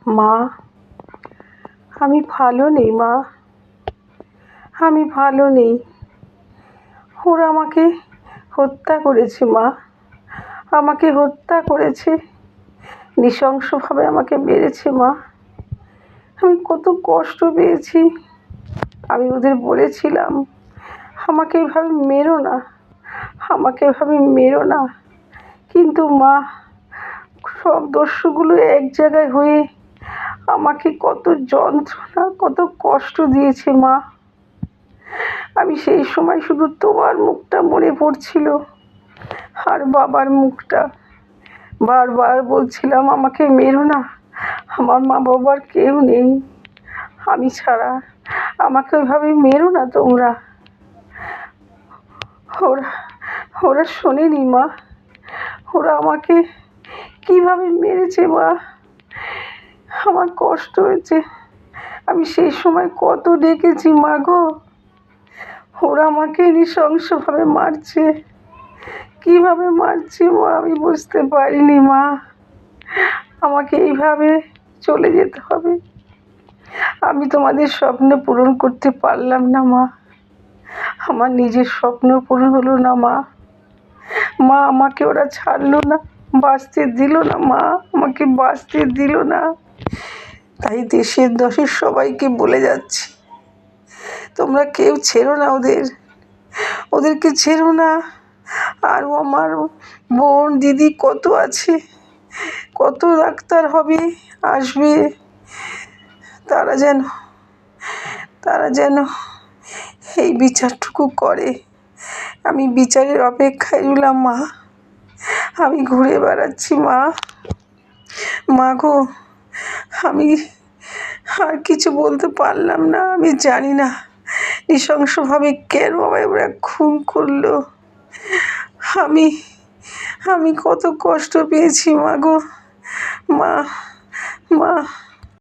মা, আমি ভালো নেই মা, আমি ভালো নেই। ওরা আমাকে হত্যা করেছে মা, আমাকে হত্যা করেছে, নৃশংসভাবে আমাকে মেরেছে মা। আমি কত কষ্ট পেয়েছি। আমি ওদের বলেছিলাম, আমাকে এভাবে মেরো না, আমাকে এভাবে মেরো না। কিন্তু মা, সব দস্যুগুলো এক জায়গায় হয়ে আমাকে কত যন্ত্রণা, কত কষ্ট দিয়েছে মা। আমি সেই সময় শুধু তোমার মুখটা মনে পড়ছিল আর বাবার মুখটা। বারবার বলছিলাম, আমাকে মেরো না, আমার মা বাবার কেউ নেই আমি ছাড়া, আমাকে ওইভাবে মেরো না তোমরা। ওরা ওরা শোনেনি মা, ওরা আমাকে কিভাবে মেরেছে মা, আমার কষ্ট হয়েছে। আমি সেই সময় কত ডেকেছি মা গো, ওরা আমাকে নৃশংসভাবে মারছে, কিভাবে মারছে মা আমি বুঝতে পারিনি মা। আমাকে এইভাবে চলে যেতে হবে। আমি তোমাদের স্বপ্ন পূরণ করতে পারলাম না মা, আমার নিজের স্বপ্ন পূরণ হলো না মা। মা, আমাকে ওরা ছাড়লো না, বাঁচতে দিল না মা, আমাকে বাঁচতে দিল না। তাই দেশের দশের সবাইকে বলে যাচ্ছি, তোমরা কেউ ছেড়ো না ওদেরকে ছেড়ো না। আর আমার বোন দিদি কত আছে, কত ডাক্তার হবে, আসবে, তারা যেন এই বিচারটুকু করে। আমি বিচারের অপেক্ষায় রইলাম মা, আমি ঘুরে বেড়াচ্ছি মা। মা গো, আমি আর কিছু বলতে পারলাম না। আমি জানি না নৃশংসভাবে কেন আমায় ওরা খুন করলো। আমি কত কষ্ট পেয়েছি মা গো, মা, মা।